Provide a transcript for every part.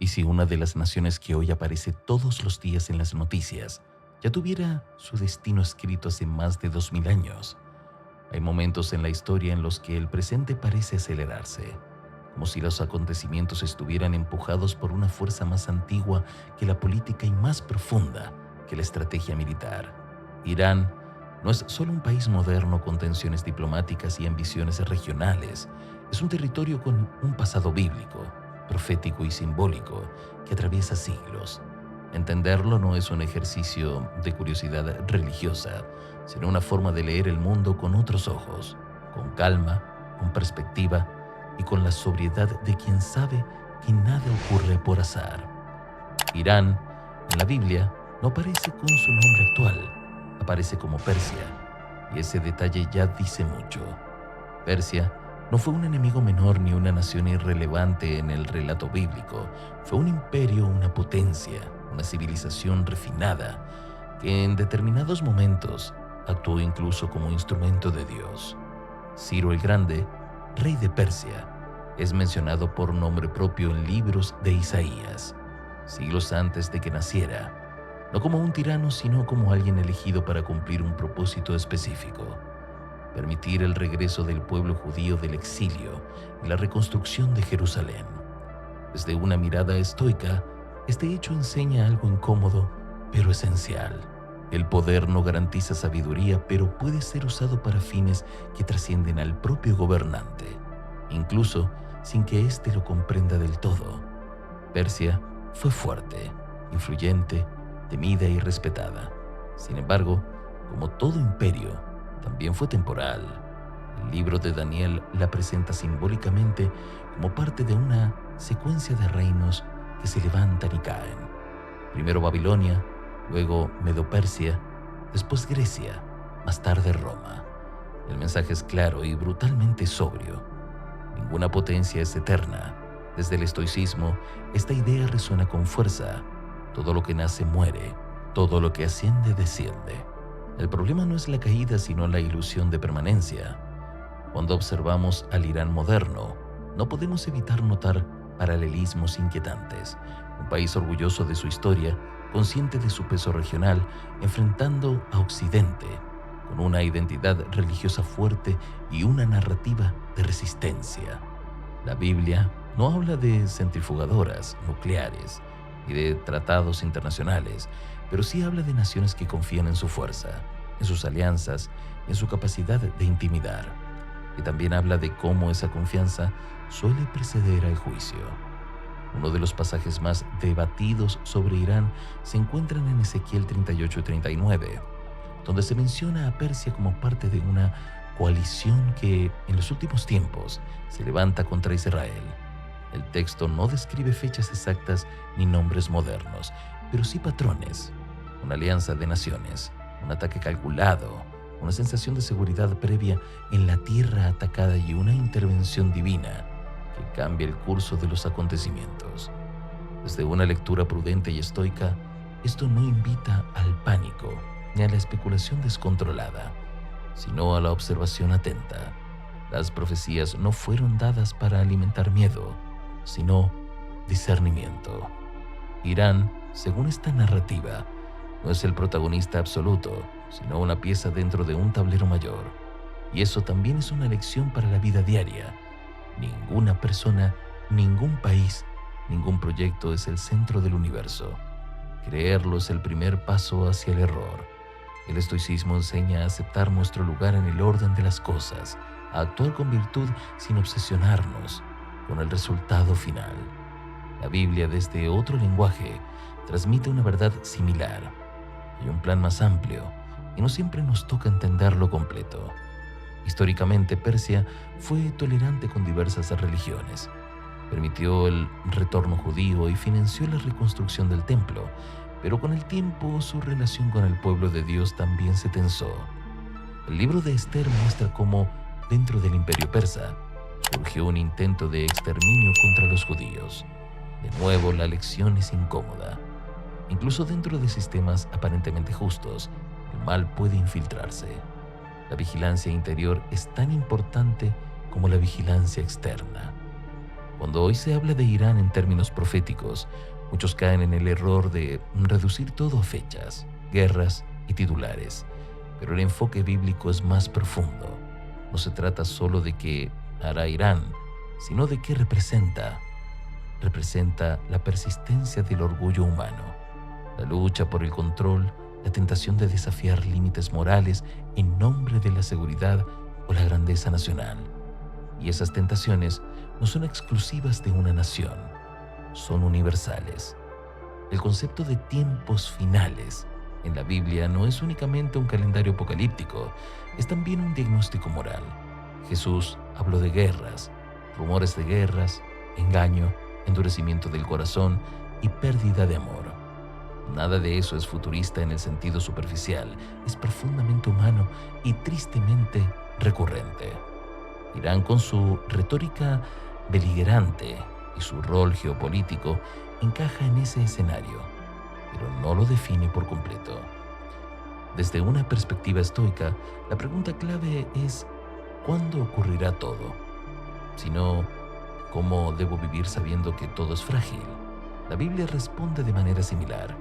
¿Y si una de las naciones que hoy aparece todos los días en las noticias ya tuviera su destino escrito hace más de 2000 años? Hay momentos en la historia en los que el presente parece acelerarse, como si los acontecimientos estuvieran empujados por una fuerza más antigua que la política y más profunda que la estrategia militar. Irán no es solo un país moderno con tensiones diplomáticas y ambiciones regionales, es un territorio con un pasado bíblico, profético y simbólico que atraviesa siglos. Entenderlo no es un ejercicio de curiosidad religiosa, sino una forma de leer el mundo con otros ojos, con calma, con perspectiva y con la sobriedad de quien sabe que nada ocurre por azar. Irán, en la Biblia, no aparece con su nombre actual, aparece como Persia, y ese detalle ya dice mucho. Persia no fue un enemigo menor ni una nación irrelevante en el relato bíblico, fue un imperio, una potencia, una civilización refinada, que en determinados momentos actuó incluso como instrumento de Dios. Ciro el Grande, rey de Persia, es mencionado por nombre propio en libros de Isaías, siglos antes de que naciera, no como un tirano, sino como alguien elegido para cumplir un propósito específico: permitir el regreso del pueblo judío del exilio y la reconstrucción de Jerusalén. Desde una mirada estoica, este hecho enseña algo incómodo, pero esencial. El poder no garantiza sabiduría, pero puede ser usado para fines que trascienden al propio gobernante, incluso sin que éste lo comprenda del todo. Persia fue fuerte, influyente, temida y respetada. Sin embargo, como todo imperio, también fue temporal. El libro de Daniel la presenta simbólicamente como parte de una secuencia de reinos que se levantan y caen. Primero Babilonia, luego Medo-Persia, después Grecia, más tarde Roma. El mensaje es claro y brutalmente sobrio. Ninguna potencia es eterna. Desde el estoicismo, esta idea resuena con fuerza. Todo lo que nace muere, todo lo que asciende desciende. El problema no es la caída, sino la ilusión de permanencia. Cuando observamos al Irán moderno, no podemos evitar notar paralelismos inquietantes. Un país orgulloso de su historia, consciente de su peso regional, enfrentando a Occidente, con una identidad religiosa fuerte y una narrativa de resistencia. La Biblia no habla de centrifugadoras nucleares ni de tratados internacionales, pero sí habla de naciones que confían en su fuerza, en sus alianzas y en su capacidad de intimidar. Y también habla de cómo esa confianza suele preceder al juicio. Uno de los pasajes más debatidos sobre Irán se encuentra en Ezequiel 38 y 39, donde se menciona a Persia como parte de una coalición que en los últimos tiempos se levanta contra Israel. El texto no describe fechas exactas ni nombres modernos, pero sí patrones: una alianza de naciones, un ataque calculado, una sensación de seguridad previa en la tierra atacada y una intervención divina que cambia el curso de los acontecimientos. Desde una lectura prudente y estoica, esto no invita al pánico ni a la especulación descontrolada, sino a la observación atenta. Las profecías no fueron dadas para alimentar miedo, sino discernimiento. Irán, según esta narrativa, no es el protagonista absoluto, sino una pieza dentro de un tablero mayor. Y eso también es una lección para la vida diaria. Ninguna persona, ningún país, ningún proyecto es el centro del universo. Creerlo es el primer paso hacia el error. El estoicismo enseña a aceptar nuestro lugar en el orden de las cosas, a actuar con virtud sin obsesionarnos con el resultado final. La Biblia, desde otro lenguaje, transmite una verdad similar. Hay un plan más amplio y no siempre nos toca entenderlo completo. Históricamente, Persia fue tolerante con diversas religiones. Permitió el retorno judío y financió la reconstrucción del templo, pero con el tiempo su relación con el pueblo de Dios también se tensó. El libro de Esther muestra cómo, dentro del imperio persa, surgió un intento de exterminio contra los judíos. De nuevo, la lección es incómoda. Incluso dentro de sistemas aparentemente justos, el mal puede infiltrarse. La vigilancia interior es tan importante como la vigilancia externa. Cuando hoy se habla de Irán en términos proféticos, muchos caen en el error de reducir todo a fechas, guerras y titulares. Pero el enfoque bíblico es más profundo. No se trata solo de qué hará Irán, sino de qué representa. Representa la persistencia del orgullo humano, la lucha por el control, la tentación de desafiar límites morales en nombre de la seguridad o la grandeza nacional. Y esas tentaciones no son exclusivas de una nación, son universales. El concepto de tiempos finales en la Biblia no es únicamente un calendario apocalíptico, es también un diagnóstico moral. Jesús habló de guerras, rumores de guerras, engaño, endurecimiento del corazón y pérdida de amor. Nada de eso es futurista en el sentido superficial, es profundamente humano y tristemente recurrente. Irán, con su retórica beligerante y su rol geopolítico, encaja en ese escenario, pero no lo define por completo. Desde una perspectiva estoica, la pregunta clave es ¿cuándo ocurrirá todo? Si no, ¿cómo debo vivir sabiendo que todo es frágil? La Biblia responde de manera similar.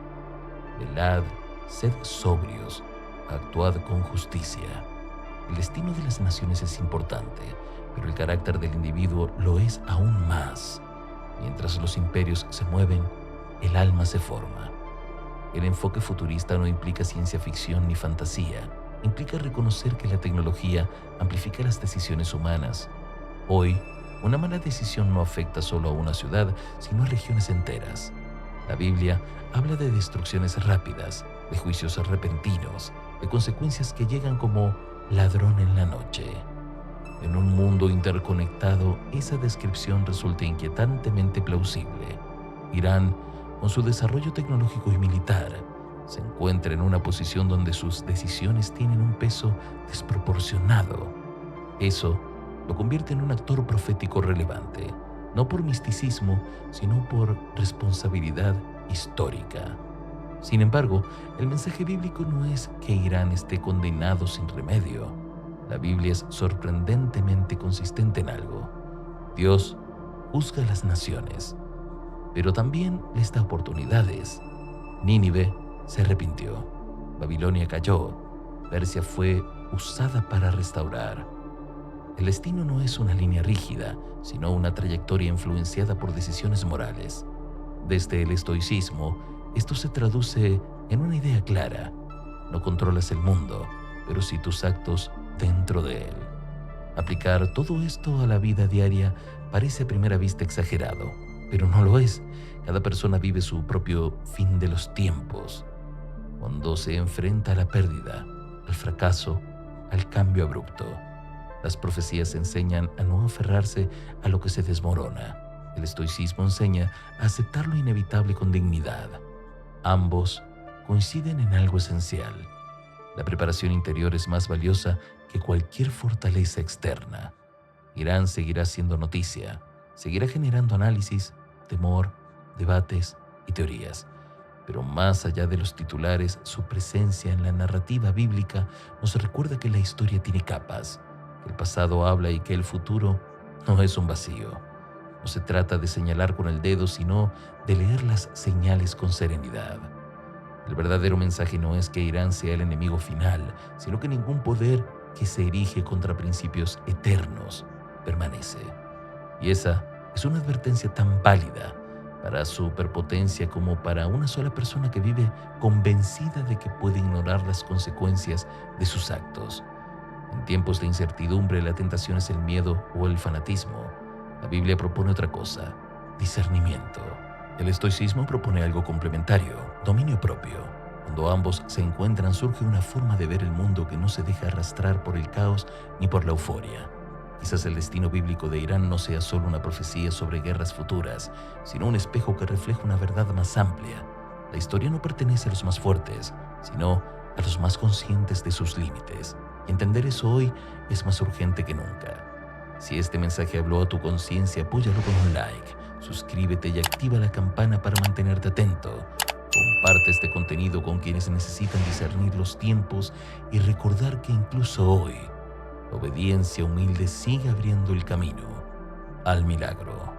Velad, sed sobrios, actuad con justicia. El destino de las naciones es importante, pero el carácter del individuo lo es aún más. Mientras los imperios se mueven, el alma se forma. El enfoque futurista no implica ciencia ficción ni fantasía, implica reconocer que la tecnología amplifica las decisiones humanas. Hoy, una mala decisión no afecta solo a una ciudad, sino a regiones enteras. La Biblia habla de destrucciones rápidas, de juicios repentinos, de consecuencias que llegan como ladrón en la noche. En un mundo interconectado, esa descripción resulta inquietantemente plausible. Irán, con su desarrollo tecnológico y militar, se encuentra en una posición donde sus decisiones tienen un peso desproporcionado. Eso lo convierte en un actor profético relevante, no por misticismo, sino por responsabilidad histórica. Sin embargo, el mensaje bíblico no es que Irán esté condenado sin remedio. La Biblia es sorprendentemente consistente en algo. Dios juzga a las naciones, pero también les da oportunidades. Nínive se arrepintió, Babilonia cayó, Persia fue usada para restaurar. El destino no es una línea rígida, sino una trayectoria influenciada por decisiones morales. Desde el estoicismo, esto se traduce en una idea clara. No controlas el mundo, pero sí tus actos dentro de él. Aplicar todo esto a la vida diaria parece a primera vista exagerado, pero no lo es. Cada persona vive su propio fin de los tiempos. Cuando se enfrenta a la pérdida, al fracaso, al cambio abrupto, las profecías enseñan a no aferrarse a lo que se desmorona. El estoicismo enseña a aceptar lo inevitable con dignidad. Ambos coinciden en algo esencial. La preparación interior es más valiosa que cualquier fortaleza externa. Irán seguirá siendo noticia, seguirá generando análisis, temor, debates y teorías. Pero más allá de los titulares, su presencia en la narrativa bíblica nos recuerda que la historia tiene capas, que el pasado habla y que el futuro no es un vacío. No se trata de señalar con el dedo, sino de leer las señales con serenidad. El verdadero mensaje no es que Irán sea el enemigo final, sino que ningún poder que se erige contra principios eternos permanece. Y esa es una advertencia tan válida para su superpotencia como para una sola persona que vive convencida de que puede ignorar las consecuencias de sus actos. En tiempos de incertidumbre, la tentación es el miedo o el fanatismo. La Biblia propone otra cosa: discernimiento. El estoicismo propone algo complementario: dominio propio. Cuando ambos se encuentran, surge una forma de ver el mundo que no se deja arrastrar por el caos ni por la euforia. Quizás el destino bíblico de Irán no sea solo una profecía sobre guerras futuras, sino un espejo que refleja una verdad más amplia. La historia no pertenece a los más fuertes, sino a los más conscientes de sus límites. Y entender eso hoy es más urgente que nunca. Si este mensaje habló a tu conciencia, apóyalo con un like, suscríbete y activa la campana para mantenerte atento. Comparte este contenido con quienes necesitan discernir los tiempos y recordar que incluso hoy, la obediencia humilde sigue abriendo el camino al milagro.